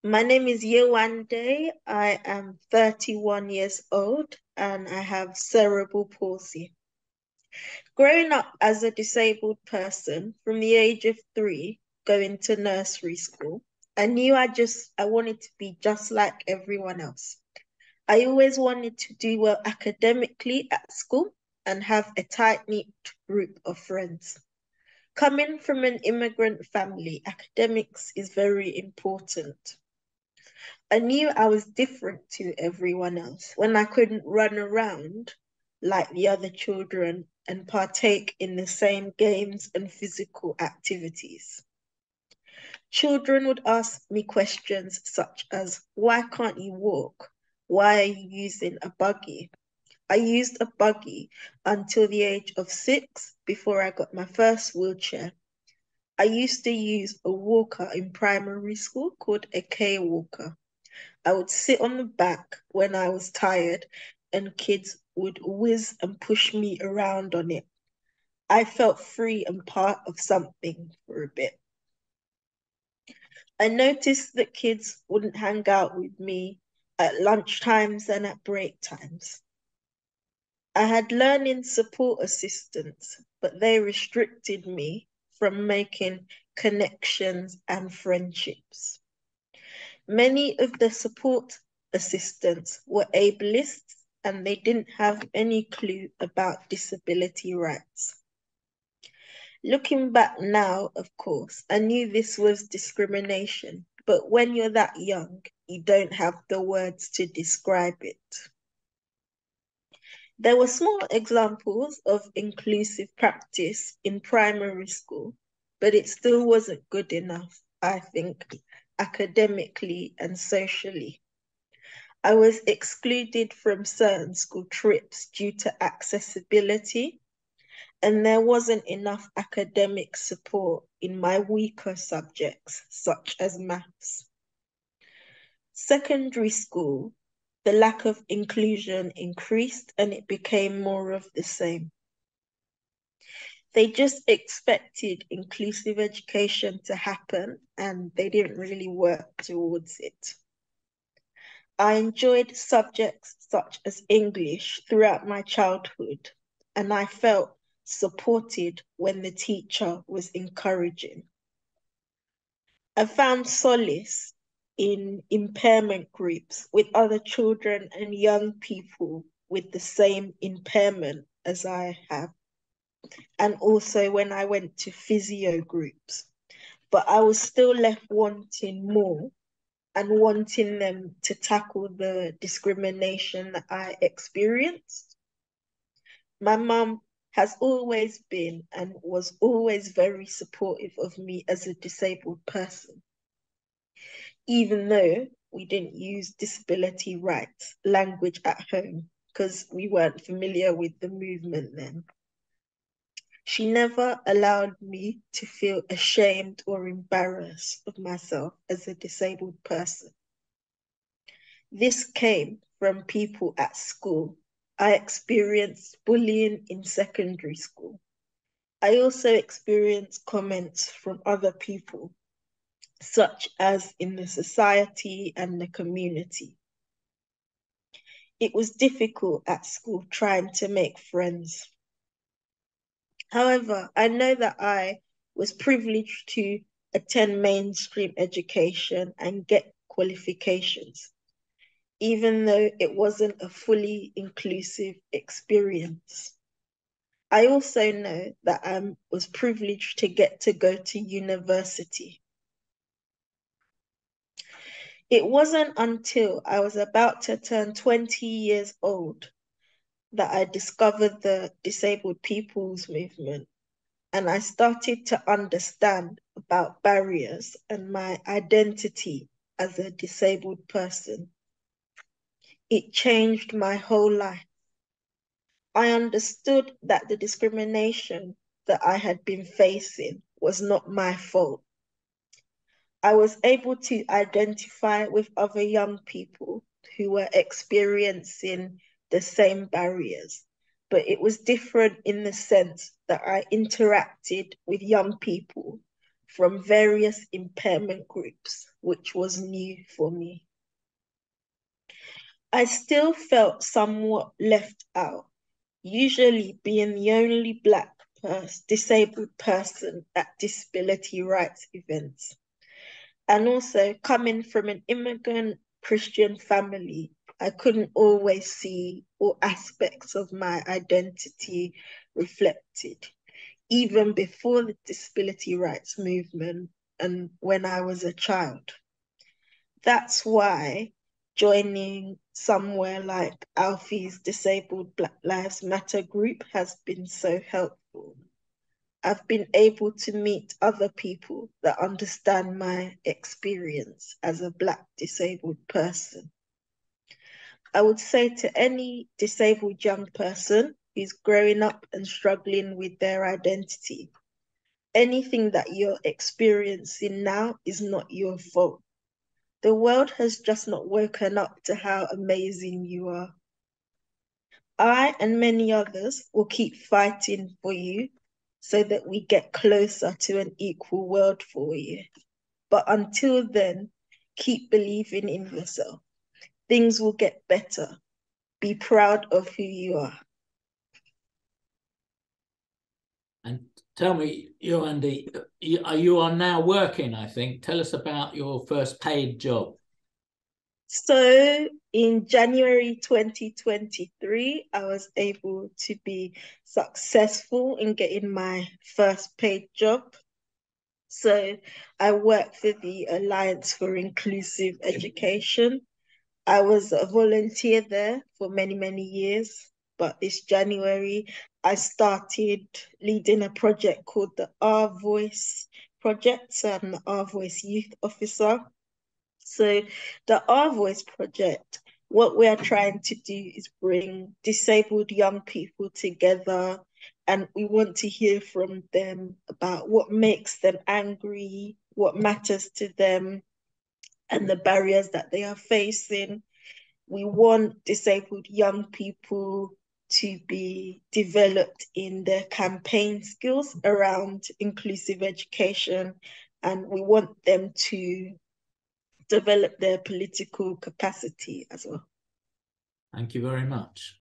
My name is Yewande. I am 31 years old and I have cerebral palsy. Growing up as a disabled person from the age of 3, going to nursery school, I knew I wanted to be just like everyone else. I always wanted to do well academically at school and have a tight-knit group of friends. Coming from an immigrant family, academics is very important. I knew I was different to everyone else when I couldn't run around like the other children and partake in the same games and physical activities. Children would ask me questions such as, why can't you walk? Why are you using a buggy? I used a buggy until the age of 6 before I got my first wheelchair. I used to use a walker in primary school called a K walker. I would sit on the back when I was tired and kids would whiz and push me around on it. I felt free and part of something for a bit. I noticed that kids wouldn't hang out with me at lunch times and at break times. I had learning support assistants, but they restricted me from making connections and friendships. Many of the support assistants were ableists and they didn't have any clue about disability rights. Looking back now, of course, I knew this was discrimination, but when you're that young, you don't have the words to describe it. There were small examples of inclusive practice in primary school, but it still wasn't good enough, I think, academically and socially. I was excluded from certain school trips due to accessibility, and there wasn't enough academic support in my weaker subjects, such as maths. Secondary school, the lack of inclusion increased and it became more of the same. They just expected inclusive education to happen and they didn't really work towards it. I enjoyed subjects such as English throughout my childhood, and I felt supported when the teacher was encouraging. I found solace in impairment groups with other children and young people with the same impairment as I have, and also when I went to physio groups. But I was still left wanting more and wanting them to tackle the discrimination that I experienced. My mum has always been and was always very supportive of me as a disabled person, even though we didn't use disability rights language at home because we weren't familiar with the movement then. She never allowed me to feel ashamed or embarrassed of myself as a disabled person. This came from people at school. I experienced bullying in secondary school. I also experienced comments from other people, such as in the society and the community. It was difficult at school trying to make friends. However, I know that I was privileged to attend mainstream education and get qualifications, even though it wasn't a fully inclusive experience. I also know that I was privileged to get to go to university. It wasn't until I was about to turn 20 years old that I discovered the disabled people's movement and I started to understand about barriers and my identity as a disabled person. It changed my whole life. I understood that the discrimination that I had been facing was not my fault. I was able to identify with other young people who were experiencing the same barriers, but it was different in the sense that I interacted with young people from various impairment groups, which was new for me. I still felt somewhat left out, usually being the only Black disabled person at disability rights events. And also coming from an immigrant Christian family, I couldn't always see all aspects of my identity reflected, even before the disability rights movement and when I was a child. That's why joining somewhere like Alfie's Disabled Black Lives Matter group has been so helpful. I've been able to meet other people that understand my experience as a Black disabled person. I would say to any disabled young person who's growing up and struggling with their identity, anything that you're experiencing now is not your fault. The world has just not woken up to how amazing you are. I and many others will keep fighting for you so that we get closer to an equal world for you. But until then, keep believing in yourself. Things will get better. Be proud of who you are. And tell me, Yewande, you are now working, I think. Tell us about your first paid job. So in January 2023, I was able to be successful in getting my first paid job. So I worked for the Alliance for Inclusive Education. I was a volunteer there for many, many years. But this January, I started leading a project called the Our Voice Project. So I'm the Our Voice Youth Officer. So the Our Voice Project, what we are trying to do is bring disabled young people together, and we want to hear from them about what makes them angry, what matters to them, and the barriers that they are facing. We want disabled young people to be developed in their campaign skills around inclusive education, and we want them to develop their political capacity as well. Thank you very much.